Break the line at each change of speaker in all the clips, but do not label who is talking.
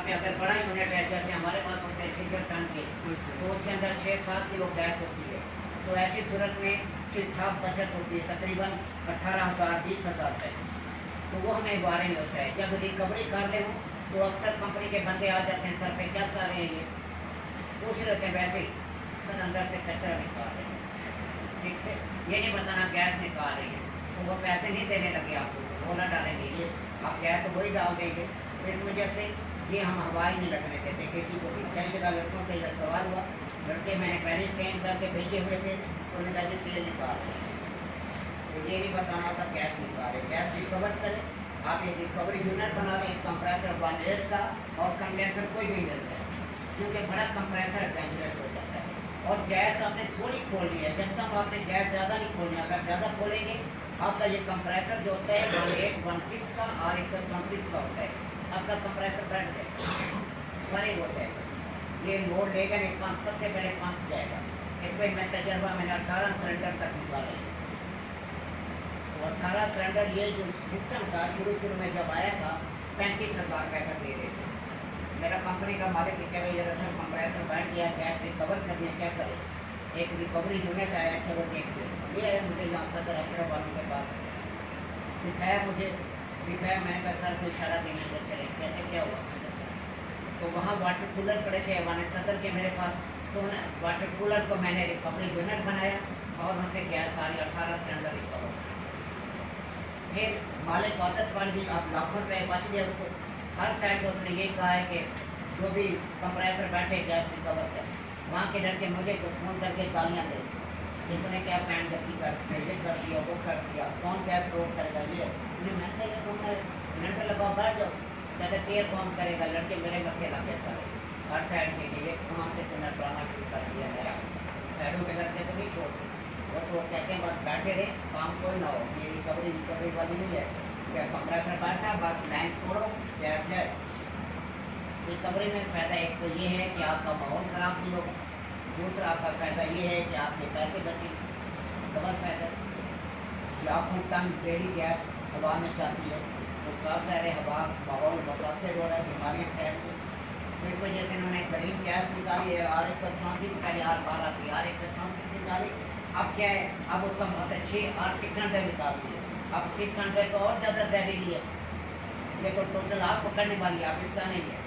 पे अगर बड़ा यूनिट है, जैसे हमारे पास होते हैं 6 टन के, तो उसके अंदर 6-7 किलो गैस होती है। तो ऐसी सूरत में ठीक ठाक बचत होती है, तकरीबन 18,000-20,000 रुपये। तो वो हमें बारे में होता है। जब रिकवरी कर ले हूँ तो अक्सर कंपनी के बंदे आ जाते हैं, सर पे क्या कर रहे हैं, ये पूछ लेते हैं, वैसे ही सर अंदर से कचरा निकाल रहे हैं, ठीक है, ये नहीं बताना गैस निकाल रही है। तो वो पैसे नहीं देने लगे आपको, वो ना डालेंगे, ये आप गैस तो वही डाल देंगे। तो इस वजह से ये हम हवाई नहीं लगने देते किसी को भी। कई जगह लड़कों से यह सवाल हुआ, लड़के मैंने पहले ट्रेन करके भेजे हुए थे, उन्होंने कहा कि तेल निकाल रहे हैं। तो ये नहीं बताना था गैस निकाल रहे, गैस रिकवर करें। आप एक रिकवरी यूनिट बना लें, कंप्रेसर 1.8 का और कंडेंसर कोई भी मिल जाए, क्योंकि बड़ा कंप्रेसर डेंजरस हो जाता है। और गैस आपने थोड़ी खोलनी है, जब तक आपने गैस ज़्यादा नहीं खोलनी। अगर ज़्यादा खोलेंगे आपका ये कंप्रेसर जो होता है 1816 का और 134 का होता है, आपका कंप्रेसर बैठ जाएगा, बने हो जाएगा, ये लोड लेगा नहीं, पंप सबसे पहले पंप जाएगा। इस पर मैं तजर्बा मैंने 18 सिलेंडर तक निकाला है। 18 सिलेंडर ये जो सिस्टम था शुरू में जब आया था 35,000 रुपये का दे रहे थे। मेरा कंपनी का मालिक कह रहे हैं सर कंप्रेसर बैठ गया, गैस रिकवर कर दिया, क्या करें। एक रिकवरी यूनिट आया, चलो देखते हैं। ये है मुझे यहाँ सदर अशरफ वालों के पास दिखाया, मैंने कहा सर को इशारा देने को चले, कहते क्या हुआ। तो वहाँ वाटर कूलर पड़े थे वन सदर के मेरे पास, तो वाटर कूलर को मैंने रिकवरी यूनिट बनाया और उनसे गैस सारी 18 सिलेंडर रिकवर। फिर मालिक आदत पड़ गई, आप लाखों रुपये बच गया उसको। हर साइड को उसने ये कहा है कि जो भी कंप्रेसर बैठे गैस रिकवर कर। वहाँ के लड़के मुझे तो फ़ोन करके गालियाँ दे, इतने क्या पैंट गति कर दिया, वो कर दिया, कौन गैस रोक करेगा ये। मैंने कहा तुमने सिलेंडर लगाओ बैठ जाओ, कहते केयर कौन करेगा। लड़के मेरे मत्थे लगे सारे हर साइड के लिए, कहाँ से तुमने ड्रामा शुरू कर दिया मेरा। साइडों के लड़के तो नहीं छोड़ते, वो तो कहते हैं बस बैठे रहे, काम कोई ना हो। ये रिकवरी वाली नहीं है, क्या कंप्रेसर बैठा बस लाइन तोड़ो बैठ जाए। रिकवरी में फ़ायदा एक तो ये है कि आपका माहौल ख़राब नहीं होगा, दूसरा आपका फ़ायदा ये है कि आपके पैसे बचेंगे, डबल फ़ायदा। लाखों टन डेली गैस हवा में जाती है, तो साफ ज़ाहिर हवा माहौल मुतासर हो रहा है, बीमारियाँ फैल रही। तो इस वजह से इन्होंने ग्रीन गैस निकाली है, R134 पहले R12 थी, R134 निकाली। अब क्या है, अब उसका मतलब 6 R600 निकाल दिए। अब 600 तो और ज़्यादा जहरीली है, ये तो टोटल आग पकड़ने वाली आग, इसका नहीं है।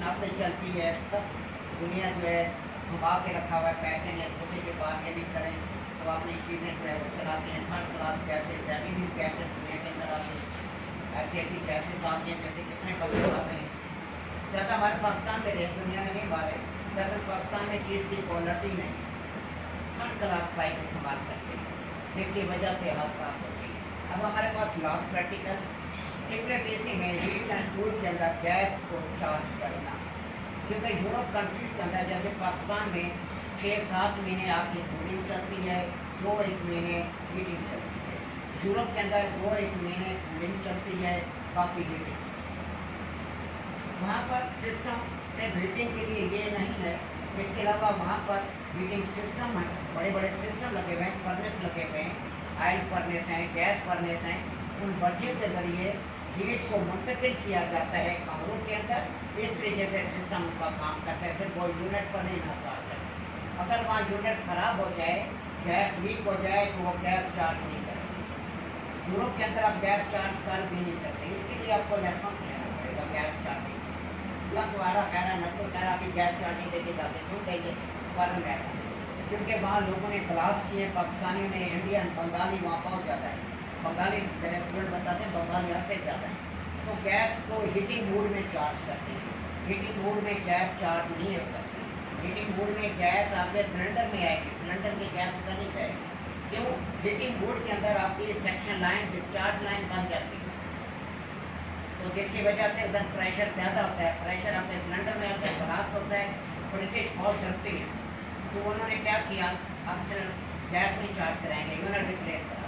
अपने चलती है सब दुनिया जो है घुमा के रखा हुआ है, पैसे ने दूसरे के बार्गेनिंग करें तो अपनी चीज़ें जो है वो चलाते हैं। हर क्लास कैसे जहरीली कैसे दुनिया के अंदर आते हैं, ऐसी कैसेज आती हैं, जैसे कितने बदले आते हैं। ज़्यादा हमारे पाकिस्तान में रहे, दुनिया में नहीं बात है। दरअसल पाकिस्तान में चीज़ की क्वालिटी नहीं, थर्ड क्लास पाइप इस्तेमाल करते हैं, जिसकी वजह से हादसा होते हैं। अब हमारे पास लास्ट प्रैक्टिकल सिंपल डीसी में हीट एंड कूल के अंदर गैस को चार्ज करना, क्योंकि यूरोप कंट्रीज़ के अंदर जैसे पाकिस्तान में 6-7 महीने आपकी कूलिंग चलती है, 2-1 महीने हीटिंग चलती है। यूरोप के अंदर 2-1 महीने कूलिंग चलती है, बाकी हीटिंग। वहाँ पर सिस्टम सिर्फ हीटिंग के लिए ये नहीं है, इसके अलावा वहाँ पर हीटिंग सिस्टम है, बड़े बड़े सिस्टम लगे हुए हैं, फर्नेस लगे हुए हैं, ऑयल फर्नेस हैं, गैस फर्नेस हैं। उन भट्टियों के ज़रिए हीट को मुंतकिल किया जाता है कमरों के अंदर। इस तरीके से सिस्टम का काम करता है, सिर्फ वो यूनिट पर नहीं इंहसार करता। अगर वहाँ यूनिट ख़राब हो जाए, गैस लीक हो जाए, तो वो गैस चार्ज नहीं करेगी। यूरोप के अंदर आप गैस चार्ज कर भी नहीं सकते, इसके लिए आपको लाइसेंस लेना पड़ेगा गैस चार्जिंग। या दोबारा कह रहा न तो कह रहा कि गैस चार्जिंग देके जाते, क्यों देंगे फ़र्क ऐसा, क्योंकि वहाँ लोगों ने क्लास किए, पाकिस्तानियों ने, इंडियन बंगाली वहाँ बहुत ज़्यादा है। बंगाली मेरे स्टूडेंट बताते हैं बंगाली हद से ज़्यादा है। तो गैस को हीटिंग मोड में चार्ज करते हैं, हीटिंग मोड में गैस चार्ज नहीं हो सकती। हीटिंग मोड में गैस आपके सिलेंडर में आएगी, सिलेंडर की गैस उधर नहीं जाएगी। क्यों? हीटिंग मोड के अंदर आपकी सेक्शन लाइन, डिस्चार्ज लाइन बन जाती है, तो जिसकी वजह से उधर प्रेशर ज़्यादा होता है, प्रेशर आपके सिलेंडर में आता है, ब्लास्ट होता है, ब्रिटिश बहुत डरती है। तो उन्होंने क्या किया, अब गैस नहीं चार्ज कराएंगे, यूनिट रिप्लेस करा।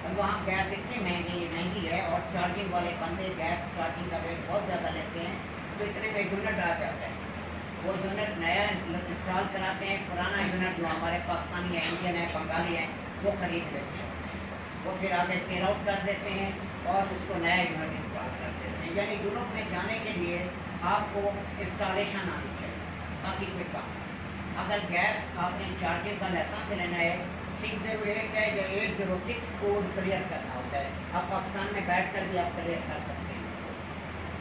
अब वहाँ गैस इतनी महंगी है और चार्जिंग वाले बंदे गैस चार्जिंग का रेट बहुत ज़्यादा लेते हैं, तो इतने में यूनिट आ जाता है। वो यूनिट नया इंस्टॉल कराते हैं, पुराना यूनिट जो हमारे पाकिस्तानी है, इंडियन है, बंगाली है, वो खरीद लेते हैं। वो फिर आगे सेल आउट कर देते हैं, और उसको नया यूनिट इंस्टॉल कर देते हैं। यानी यूरोप में जाने के लिए आपको इंस्टॉलेशन आनी चाहिए, बाकी कोई काम। अगर गैस आपने चार्जिंग का लाइसेंस लेना है 608 है या 806 कोड क्लियर करना होता है। आप पाकिस्तान में बैठ कर भी आप क्लियर कर सकते हैं।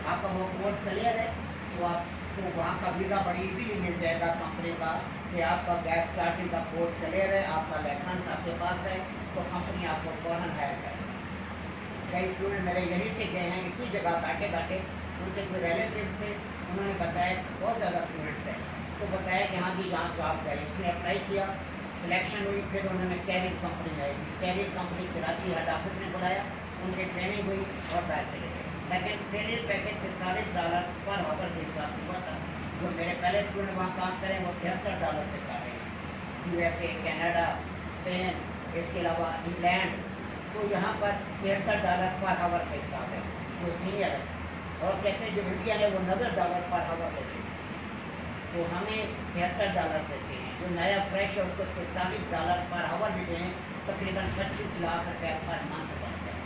आपका वो कोड क्लियर है तो आपको वहाँ का वीज़ा बड़ी इजीली मिल जाएगा कंपनी का कि आपका गैस चार्जिंग का कोड क्लियर है, आपका लाइसेंस आपके पास है, तो कंपनी आपको फ़ौरन हायर करेगी। कई स्टूडेंट मेरे यहीं से गए हैं, इसी जगह बैठे बैठे उनके कोई रिलेटिव थे, उन्होंने बताया, बहुत ज़्यादा स्टूडेंट्स हैं, तो बताया कि हाँ जी यहाँ जॉब करें। उसने अप्लाई किया, सिलेक्शन हुई, फिर उन्होंने कैरियर कंपनी में आई थी। Carrier company Karachi head office में बुलाया, उनकी ट्रेनिंग हुई और बैठ चले गए। लेकिन सैलरी पैकेज $43 पर आवर के हिसाब से हुआ था। जो मेरे पहले स्टूडेंट वहाँ काम करें वो $73 पे कर रहे हैं। USA, कनाडा, स्पेन, इसके अलावा इंग्लैंड, तो यहाँ पर $73 पर आवर का हिसाब है जो सीनियर है। और कहते हैं जो इंडिया है वो $90 पर आवर लेते हैं, तो हमें $73 देते हैं। जो नया फ्रेश है उसको $43 पर आवर देते हैं, तकरीबन 25 लाख रुपये पर मंथ बनता है।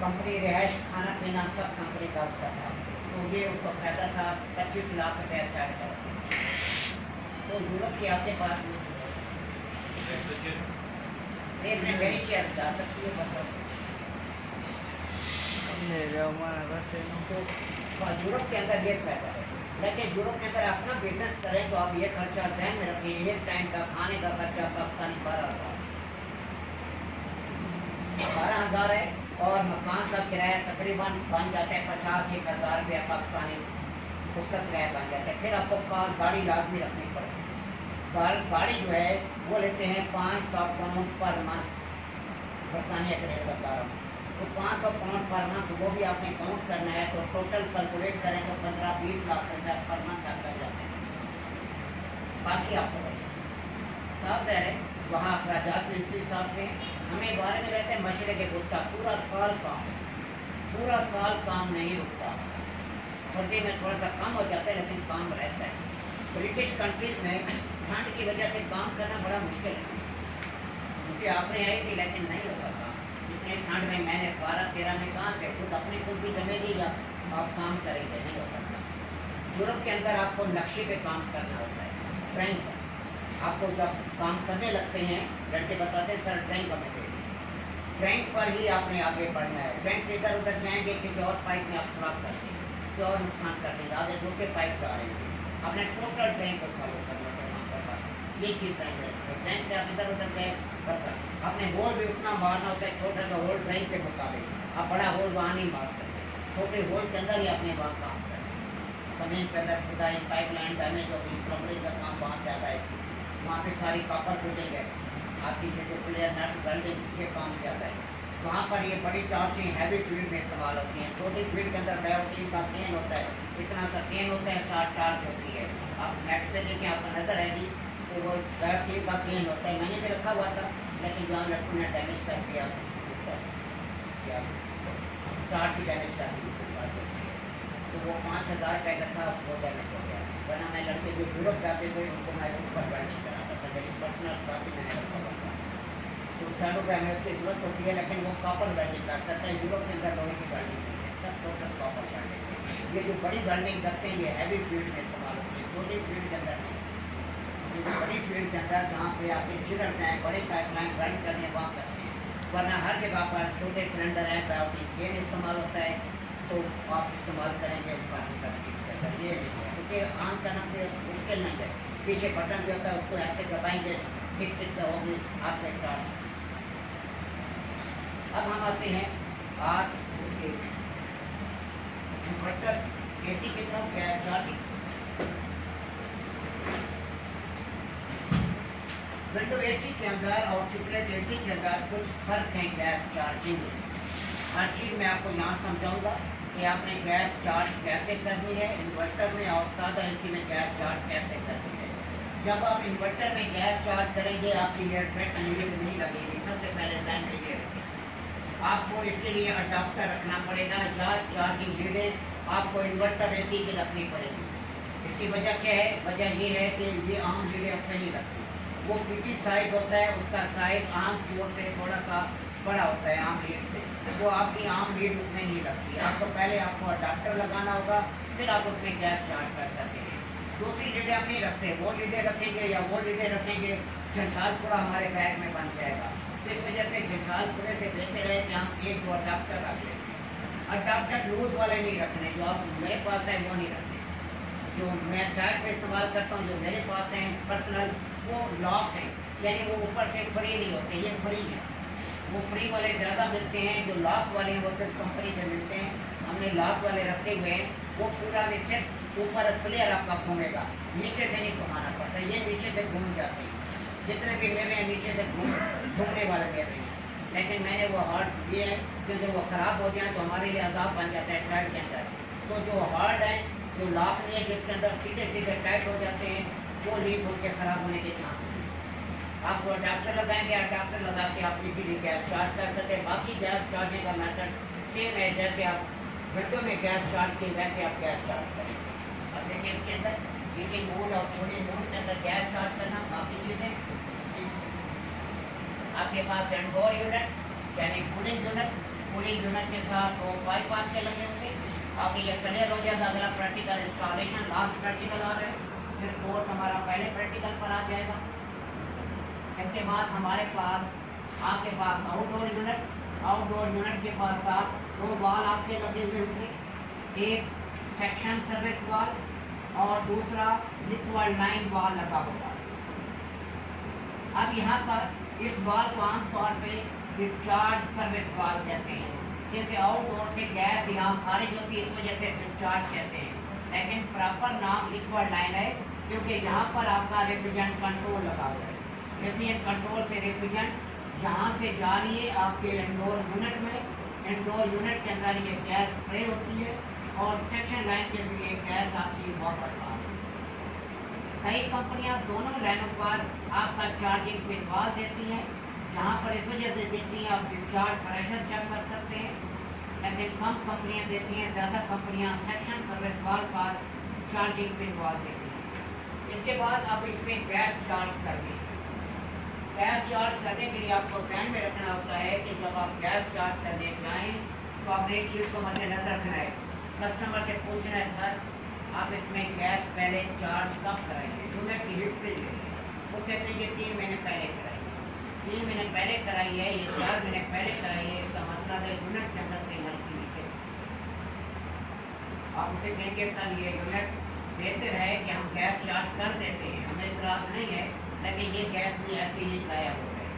कंपनी रिहाइश, खाना पीना सब कंपनी का उसका था, तो ये उसका फायदा था। 25 लाख रुपये सेट कर, तो यूरोप के आते पास मेरी चेयर जा सकती है मतलब। तो यूरोप के अंदर ये फायदा है। लेकिन यूरोप के अंदर अपना बिजनेस करें तो आप ये खर्चा ध्यान में रखिए, एक टाइम का खाने का खर्चा पाकिस्तानी 12,000 है, और मकान का किराया तकरीबन बन जाता है 50-1,000 रुपया पाकिस्तानी, उसका किराया बन जाता है। फिर आपको कार गाड़ी लाजमी रखनी पड़ेगी। गाड़ी जो है वो लेते हैं £500 पर मंथ, बरतानिया के रेट बता रहा हूँ। तो £500 पर मंथ वो भी आपने काउंट करना है, तो टोटल कैलकुलेट करें तो 15-20 लाख रुपया पर मंथ आप कर जाते हैं। बाकी आपको साफ है वहाँ अखराजात भी इसी हिसाब से। हमें बारे में रहते हैं मशरे के गुस्ता, पूरा साल काम नहीं रुकता। सर्दी में थोड़ा सा कम हो जाता है लेकिन काम रहता है। ब्रिटिश कंट्रीज में ठंड की वजह से काम करना बड़ा मुश्किल है, क्योंकि आपने आई थी लेकिन नहीं होता काम। इतनी ठंड में मैंने 12-13 में कहाँ से खुद अपनी कुल्फी जमेगी या आप काम करेंगे, नहीं होता काम। यूरोप के अंदर आपको नक्शे पे काम करना होता है, ड्राइंग पर। आपको जब काम करने लगते हैं लड़के बताते हैं सर ड्राइंग करने के लिए, ड्राइंग पर ही आपने आगे बढ़ना है। ड्राइंग से इधर उधर जाएंगे किसी और पाइप में आप खराब कर देंगे, तो और नुकसान कर देंगे, आगे दूसरे पाइप जा रहे हैं। अपने टोटल ड्राइंग को फॉलो करना है वहाँ पर, ये चीज़ है। ड्राइंग से आप इधर उधर गए बरकर अपने होल भी उतना मारना होता है, छोटा सा होल ड्राइंग के मुताबिक, आप बड़ा होल वहाँ नहीं मार सकते, छोटे होल के अंदर ही अपने वहाँ काम करें। ज़मीन के अंदर खुदाई, पाइपलाइन डैमेज होगी, प्लम्बरिंग का काम बहुत ज़्यादा है, वहाँ पे सारी कॉपर फिटिंग है, आपकी जो प्लेयर नट वेल्डिंग, ये काम ज़्यादा है। वहाँ पर ये बड़ी टॉर्चें हैवी फील्ड में इस्तेमाल होती हैं। छोटी फील्ड के अंदर बायोटीन का केन होता है, इतना सा केन होता है, 60 टार्च होती है। आप नेट पे देखें आपको नजर आएगी, तो वो बायोटीन का केन होता है। मैंने भी रखा हुआ था, लेकिन जहाँ लड़कों ने डैमेज कर दिया, टार्च ही डैमेज कर दी उसके साथ, तो वो 5,000 रुपये का था, वो डैमेज हो गया। वरना मैं लड़के जो यूरोप जाते थे उनको मैं उस पर वेल्डिंग कराता था, लेकिन पर्सनल काफ़ी मैंने रखा हुआ था। तो शैडो पे हमें उसकी जरूरत होती है, लेकिन वो कॉपर वेल्डिंग कर सकता है। यूरोप के अंदर लोहे की वेल्डिंग नहीं है, सब टोटल कॉपर वेल्डिंग है। ये जो बड़ी वेल्डिंग करते हैं ये हैवी फील्ड में इस्तेमाल होती है, छोटी फील्ड के अंदर नहीं। ये जो बड़ी फील्ड के अंदर जहाँ पे आपके छिड़क हैं, बड़े पाइपलाइन वेल्ड करने वहाँ करते हैं, वरना हर जगह पर छोटे सिलेंडर हैं, बायोटीन केन इस्तेमाल होता है, तो आप इस्तेमाल करेंगे उसका ये नहीं है। उसे ऑन करना से मुश्किल नहीं है, पीछे बटन जो होता है उसको ऐसे दबाएंगे, टिक टिक होगी आपके टॉर्च। अब हम आते हैं आज इन्वर्टर एसी की तरफ, गैस चार्जिंग। विंडो एसी के अंदर और स्प्लिट एसी के अंदर कुछ फ़र्क है गैस चार्जिंग में। हर चीज़ मैं आपको यहाँ समझाऊंगा कि आपने गैस चार्ज कैसे करनी है इन्वर्टर में, और सादा एसी में गैस चार्ज कैसे करनी है। जब आप इन्वर्टर में गैस चार्ज करेंगे आपकी एयरफेट नहीं लगेगी। सबसे पहले ध्यान में ये रखें, आपको इसके लिए अडाप्टर रखना पड़ेगा या चार्जिंग लीडें आपको इन्वर्टर एसी की रखनी पड़ेगी। इसकी वजह क्या है? वजह ये है कि ये आम लीडें उसमें नहीं लगती। वो पीटी साइज होता है, उसका साइज आम फ्लोर से थोड़ा सा बड़ा होता है आम लीड से, वो आपकी आम लीड उसमें नहीं लगती। आपको पहले आपको अडाप्टर लगाना होगा, फिर आप उसमें गैस चार्ज कर सकते हैं। दूसरी लीडें हम नहीं रखते, वो लीडें रखेंगे या वो लीडें रखेंगे, झंझारपुरा हमारे बैग में बन जाएगा। तो इस वजह से झंझारपुरे से बेहतर है कि हम एक दो अडाप्टर रख लेते हैं। अडाप्टर लूज वाले नहीं रखने, जो आप मेरे पास है वो नहीं रखने। जो मैं साइड पे इस्तेमाल करता हूँ, जो मेरे पास हैं पर्सनल, वो लॉक हैं, यानी वो ऊपर से फ्री नहीं होते, ये फ्री है। वो फ्री वाले ज़्यादा मिलते हैं, जो लॉक वाले हैं वो सिर्फ कंपनी के मिलते हैं। हमने लॉक वाले रखे हुए हैं, वो पूरा नीचे ऊपर फ्लेयर आपका घूमेगा, नीचे से नहीं घुमाना पड़ता, ये नीचे से घूम जाते हैं। जितने भी मेरे हैं नीचे से घूमने वाले मेरे हैं, लेकिन मैंने वो हार्ड दिए हैं कि जब वो ख़राब हो जाए तो हमारे लिए अजाब बन जाता है साइड के अंदर। तो जो हार्ड है, जो लॉक नहीं है, जिसके अंदर सीधे सीधे टाइट हो जाते हैं, वो लीक होकर ख़राब होने के चांस हैं। आप वो अडाप्टर लगाएंगे, अडाप्टर लगा के आप इजीली गैस चार्ज कर सकते हैं। बाकी गैस चार्जिंग का मेथड सेम है, जैसे आप विंडो में गैस चार्ज की वैसे आप गैस चार्ज करें। अब देखिए इसके अंदर हीटिंग मोड और कूलिंग मोड के अंदर गैस चार्ज करना, बाकी चीज़ें आपके पास इंडोर यूनिट यानी कूलिंग यूनिट के साथ वो पाइप आपके लगे होंगे। आगे ये क्लियर हो जाएगा। अगला प्रैक्टिकल इंस्टॉलेशन, लास्ट प्रैक्टिकल आ रहा है, फिर कोर्स हमारा पहले प्रैक्टिकल पर आ जाएगा। इसके बाद हमारे पास आपके पास आउटडोर यूनिट के पास साथ दो वाल आपके लगे हुए होंगे, एक सेक्शन सर्विस वाल और दूसरा लिक्विड लाइन वाल लगा होगा। अब यहाँ पर इस वाल को आमतौर पे डिस्चार्ज सर्विस वाल कहते हैं, क्योंकि आउटडोर से गैस यहाँ खारिज होती है, इस वजह से डिस्चार्ज कहते हैं। लेकिन प्रॉपर नाम लिक्विड लाइन है, क्योंकि यहाँ पर आपका रेफ्रिजरेंट कंट्रोल लगा हुआ है। रेफ्रिजरेंट कंट्रोल से रेफ्रिजरेंट यहाँ से जा रही है आपके इंडोर यूनिट में। इंडोर यूनिट के अंदर ये गैस स्प्रे होती है और सेक्शन लाइन के जरिए गैस आपकी वापस आ रही है। कई कंपनियां दोनों लाइनों पर आपका चार्जिंग पिन वाल देती हैं, जहाँ पर इस वजह से देती हैं आप डिस्चार्ज प्रेशर चेक कर सकते हैं। लेकिन कम कंपनियां देती हैं, ज़्यादा कंपनियां सेक्शन सर्विस वाल पर चार्जिंग पिन वाल देती हैं। इसके बाद आप इसमें गैस चार्ज करनी है। गैस चार्ज करने के लिए आपको ध्यान में रखना होता है कि जब आप गैस चार्ज करने जाएं तो आपने एक चीज़ को मद्देनजर रखना है, कस्टमर से पूछना है सर आप इसमें गैस पहले चार्ज कब कराएंगे, यूनिट की हिस्ट्री लेंगे। वो कहते हैं कि 3 महीने पहले कराइए, 3 महीने पहले कराई है, ये 4 महीने पहले कराई है, इसका मतलब है यूनिट के अंदर कहीं हल्की लीकेज। आप उसे कहेंगे सर ये यूनिट बेहतर है कि हम गैस चार्ज कर देते हैं, हमें इतराज़ नहीं है, लेकिन ये गैस भी ऐसे ही गायब हो गए,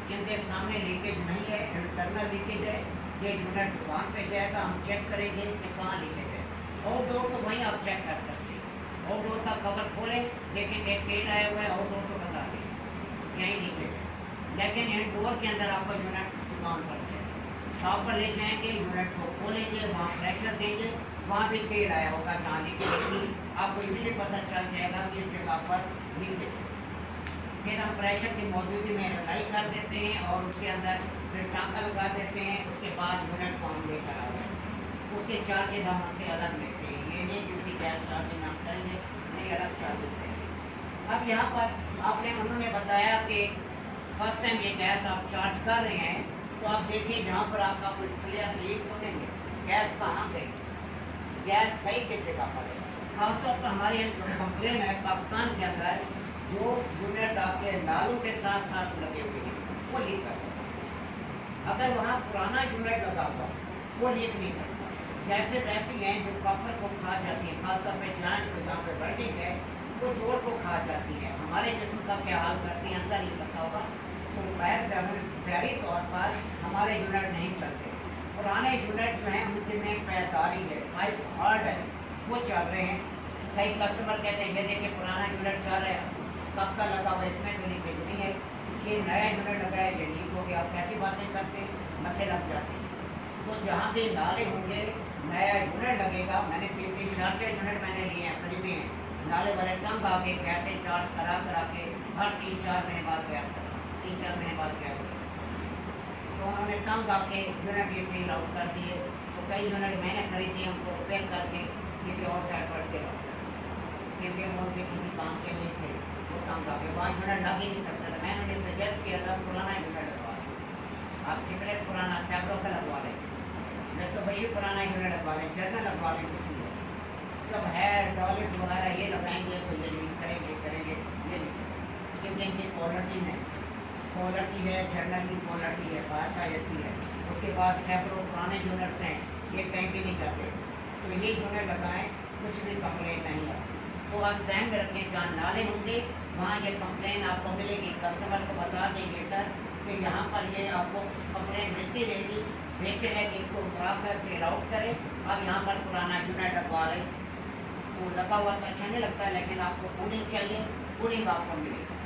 क्योंकि सामने लीकेज नहीं है, इंटरनल लीकेज है। ये यूनिट दुकान पे जाएगा, हम चेक करेंगे कि कहाँ लीकेज है। आउटडोर तो वहीं आप चेक कर सकते हैं, आउटडोर का कवर खोलें, लेकिन एक तेल आया हुआ है, आउटडोर तो बता दें यहीं लीकेज है। लेकिन इंडोर के अंदर आपको यूनिट दुकान पर जाएगा, शॉप पर ले जाएंगे, यूनिट को खोलेंगे, वहाँ प्रेशर देंगे, वहाँ भी तेल आया होगा जहाँ लीकेज, आपको इजीली पता चल जाएगा कि इस जगह पर लीकेज है। फिर हम प्रेशर की मौजूदगी में अप्लाई कर देते हैं और उसके अंदर फिर टाँका लगा देते हैं। उसके बाद यूनिट को हम लेकर आ गए, उसके चार्जेज हम हमसे अलग लेते हैं। ये नहीं कि उसकी गैस चार्जिंग हम करेंगे, नहीं अलग चार्जेज देंगे। अब यहाँ पर उन्होंने बताया कि फर्स्ट टाइम ये गैस आप चार्ज कर रहे हैं तो आप देखिए जहाँ पर आपका कुछ फ्लेयर लीक तो नहीं है, गैस कहाँ गई, गैस कई किस जगह पर है। खासतौर पर हमारे यहाँ जो कंप्लेन है पाकिस्तान के अंदर, जो यूनिट आपके नालों के साथ साथ लगे हुए हैं वो लीक करता है। अगर वहाँ पुराना यूनिट लगा हुआ वो लीक नहीं करता। गैसेज ऐसी हैं जो कॉपर को खा जाती हैं, खासतौर पर जॉइंट को जहाँ पे वेल्डिंग है वो जोड़ को खा जाती है। हमारे जिस्म का क्या हाल करती है अंदर ही पता होगा। तो गैर ज़हरी तौर पर हमारे यूनिट नहीं चलते। पुराने यूनिट जो हैं उनमें पैदारी है, पाइप हार्ड है, वो चल रहे हैं। कई कस्टमर कहते हैं ये देखिए पुराना यूनिट चल रहा है, कब का लगा हुआ, इसमें तो लीकेज नहीं है, ये नया यूनिट लगा है, ये लीक हो गया। आप कैसी बातें करते हैं, मथे लग जाते हैं। तो जहाँ भी नाले होंगे नया यूनिट लगेगा। मैंने 3-4 यूनिट मैंने लिए हैं, खरीदे हैं, नाले वाले तंग आगे कैसे चार्ज करा के हर 3-4 महीने बाद गैस करना, 3-4 महीने बाद गैस करना। तो उन्होंने तंग आके यूनिट ये सेल आउट कर दिए। तो कई यूनिट मैंने खरीदे हैं, उनको रिपेयर करके किसी और साइड पर सेल आउट कर, क्योंकि वो उनके किसी काम के नहीं थे, वो तंग आके वहाँ यूनिट लग ही नहीं सकता था। मैंने उन्हें सजेस्ट किया था पुराना यूनिट लगवा। आप सिगरेट पुराना सैकड़ों का लगवा लें, नहीं तो बशी पुराना यूनिट लगवा लें, जर्नल लगवा लें, कुछ नहीं होगा। जब हेड डॉलिस वगैरह ये लगाएंगे तो ये लीक करेंगे करेंगे, ये नहीं चलेगा, क्योंकि इनकी क्वालिटी नहीं, क्वालिटी है जर्नल की क्वालिटी है, बाहर का ऐसी है। उसके बाद सैकड़ों पुराने यूनिट्स हैं, ये कहीं भी नहीं करते, तो ये यूनिट लगाएं, कुछ भी कंप्लेन नहीं है। तो आप ध्यान में रखें, जहाँ नाले होंगे वहाँ ये कंप्लेन आपको मिलेगी, कस्टमर को बता देंगे सर कि यहाँ पर ये आपको कंप्लेन मिलती रहेगी, देखते रहे कि इसको प्रॉपर से आउट करें। अब यहाँ पर पुराना यूनिट लगवा लें, वो लगा हुआ तो अच्छा नहीं लगता, लेकिन आपको कूलिंग चाहिए, कूलिंग आपको मिलेगी,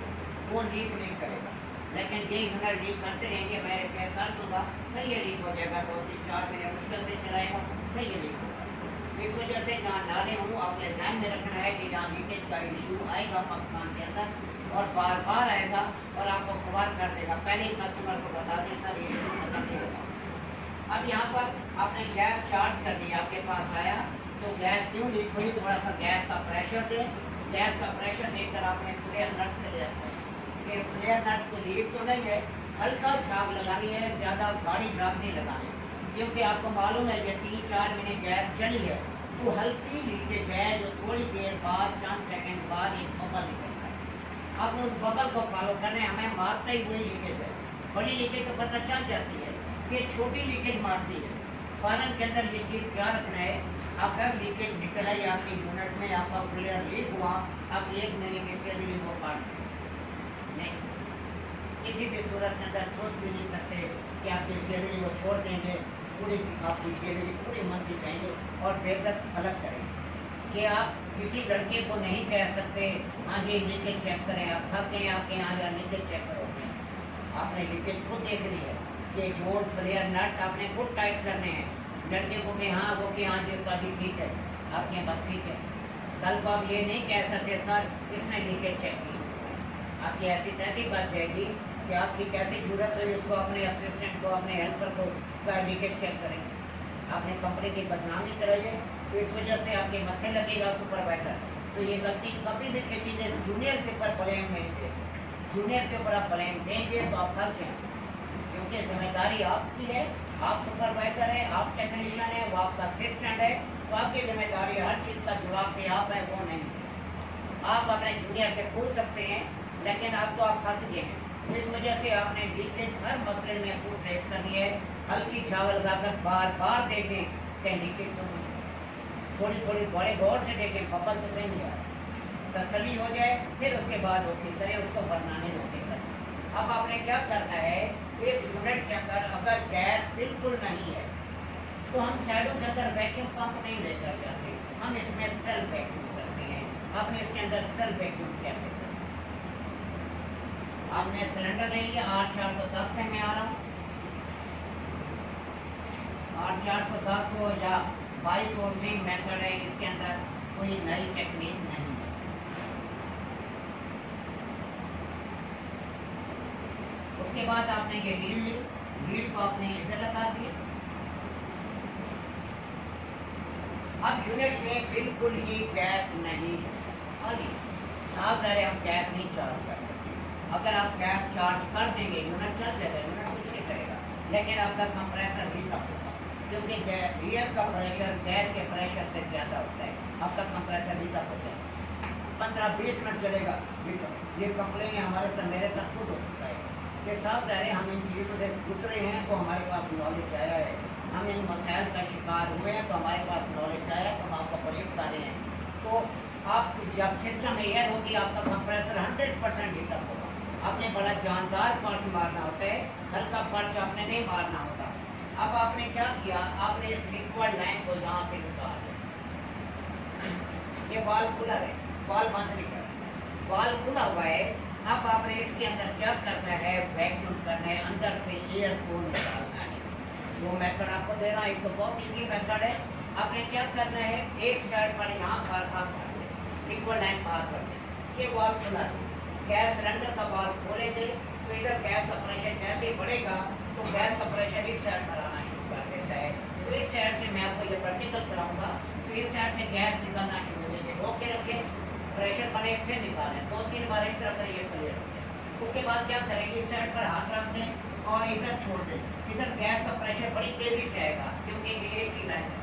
वो लीक नहीं करेगा। लेकिन ये यूनिट लीक करते रहेंगे, मैं रिपेयर कर दूँगा, फिर ये लीक हो जाएगा, 2-3-4 महीने मुश्किल से चलाएगा, फिर ये लीक होगा। इस वजह से जहाँ नाले हों अपने ध्यान में रखना है कि जहाँ लीकेज का इशू आएगा पाकिस्तान के अंदर और बार बार आएगा और आपको खुबार कर देगा, पहले ही कस्टमर को बता दें सर ये इशू खत्म नहीं होगा। अब यहाँ पर आपने गैस चार्ज कर दी, आपके पास आया तो गैस क्यों लीक हुई, थोड़ा सा गैस का प्रेशर दें, गैस का प्रेशर देकर आपने फ्लेयर नट से ले जाता है कि फ्लेयर नट तो लीक तो नहीं है, हल्का झाग लगानी है, ज़्यादा गाढ़ी झाग नहीं लगानी, क्योंकि आपको मालूम है कि 3-4 महीने गैस चली है तो हल्की लीकेज है, जो थोड़ी देर बाद चंद सेकंड बाद एक बबल निकलता है। आपने उस बबल को फॉलो करना है, हमें मारता ही वही लीकेज है, बड़ी लीकेज तो पता चल जाती है, ये छोटी लीकेज मारती है। फॉरन के अंदर ये चीज़ क्या रखना है, अगर लीकेज निकल आई आपके यूनिट में, आपका फ्लेयर लीक हुआ, आप 1 महीने की सैलरी वो काट दें, नेक्स्ट किसी भी सूरत के अंदर सोच भी नहीं सकते कि आपकी सैलरी वो छोड़ देंगे, पूरी आपकी सैलरी पूरे मंथ की चाहिए और बेइज्जत अलग करें कि आप किसी लड़के को नहीं कह सकते हाँ जी लीकेज चेक करें, आप थकते हैं आपके यहाँ या लीकेज चेक करोगे, आपने लीकेज खुद देख ली है कि जोड़ फ्लेयर नट आपने खुद टाइट करने हैं, लड़के को कि हाँ वो कि हाँ जी उसका जी ठीक है, आपके बात ठीक है। कल को आप ये नहीं कह सकते सर इसने लीकेज चेक की, आपकी ऐसी तैसी बात जाएगी कि आपकी कैसी जरूरत हुई उसको अपने असिस्टेंट को अपने हेल्पर को का लीकेज चेक करेंगे, आपने कंपनी की बदनामी कराई है, तो इस वजह से आपके मत्थे लगेगा सुपरवाइजर। तो ये गलती कभी भी किसी ने जूनियर के ऊपर ब्लेम नहीं दे, जूनियर के ऊपर आप ब्लेम देंगे तो आप फंस हैं, क्योंकि जिम्मेदारी आपकी है, आप सुपरवाइजर है, आप टेक्नीशियन है, वो आपका असिस्टेंट है, तो आपकी जिम्मेदारी हर चीज़ का जवाब भी आप है, वो नहीं। आप अपने जूनियर से पूछ सकते हैं, लेकिन अब तो आप फंस गए हैं, इस वजह से आपने लीकेज हर मसले में खुद ट्रेस करनी है, हल्की चावल लगाकर बार बार देखें कि लीकेज तो नहीं, थोड़ी थोड़ी बड़े गौर से देखें बबल तो नहीं आ रहा, तसल्ली हो जाए फिर उसके बाद वो ठीक करें, उसको बनाने रोके करें। अब आपने क्या करना है, इस यूनिट के अंदर अगर गैस बिल्कुल नहीं है तो हम साइडों के अंदर वैक्यूम पंप नहीं लेकर जाते, हम इसमें सेल्फ वैक्यूम करते हैं। आपने इसके अंदर सेल्फ वैक्यूम कैसे करते, आपने सिलेंडर ले लिया, 8410 पे मैं आ रहा हूँ, 8410 हो या 22 सोर्सिंग मेथड है, इसके अंदर कोई नई टेक्निक नहीं है। उसके बाद आपने ये लीड ली, लीड को आपने इधर लगा दिया। अब यूनिट में बिल्कुल ही गैस नहीं है, खाली साफ रहे, हम गैस नहीं चार्ज कर सकते। अगर आप गैस चार्ज कर देंगे यूनिट चल जाएगा, यूनिट कुछ नहीं करेगा, लेकिन आपका कंप्रेसर हीट अप होगा, क्योंकि एयर का प्रेशर गैस के प्रेशर से ज़्यादा होता है, आपका कंप्रेसर हीट अप होता है, 15-20 मिनट चलेगा हीट अप। ये कंप्लेन हमारे साथ मेरे साथ खुद हो चुका है कि साफ रहे, हम इन चीज़ों से गुजरे हैं तो हमारे पास नॉलेज आया है, हम इन मसाइल का शिकार हुए हैं तो हमारे पास नॉलेज आया, तो हम आपको प्रेरित कर रहे हैं। तो आप जब सिस्टम एयर होगी आपका कंप्रेसर 100% हीट अप होगा। आपने बड़ा जानदार पर्च मारना होता है, हल्का पर्च आपने नहीं मारना होता। अब आपने क्या किया, आपने इस लिक्विड लाइन को यहाँ से उतार दिया, ये वाल खुला है, वाल बंद नहीं कर, वाल खुला हुआ है। अब आपने इसके अंदर क्या करना है, वैक्यूम करना है, अंदर से एयर को निकालना है। वो मेथड आपको दे रहा हूँ, एक तो बहुत ईजी मेथड है। आपने क्या करना है, एक साइड पर यहाँ पर हाथ रख दे, लिक्विड लाइन पर हाथ रख दे, ये वाल खुला है, गैस सिलेंडर का वाल खोलेंगे तो इधर गैस का प्रेशर जैसे ही बढ़ेगा तो गैस का प्रेशर इस साइड पर आना शुरू कर देता है। तो इस साइड से मैं आपको ये प्रैक्टिकल कराऊंगा, तो इस साइड से गैस निकलना शुरू हो जाएगी, रोक के रखें, प्रेशर बने फिर निकालें, 2-3 बार इस तरह करिए, क्लियर हो जाए। उसके बाद क्या करेंगे, इस साइड पर हाथ रख दें और इधर छोड़ दें। इधर गैस का प्रेशर बड़ी तेजी से आएगा क्योंकि ये एक ही लाइन है,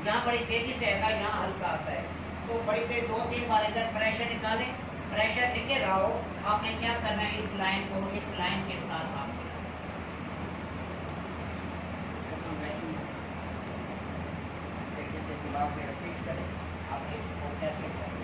जहाँ बड़ी तेजी से आएगा यहाँ हल्का आता है। तो बड़ी तेज 2-3 बार इधर प्रेशर निकालें, प्रेशर टिके रहो। आपने क्या करना है, इस लाइन को इस लाइन के साथ आप देखिए से दिमाग में रखिए करें आप इसको कैसे करें।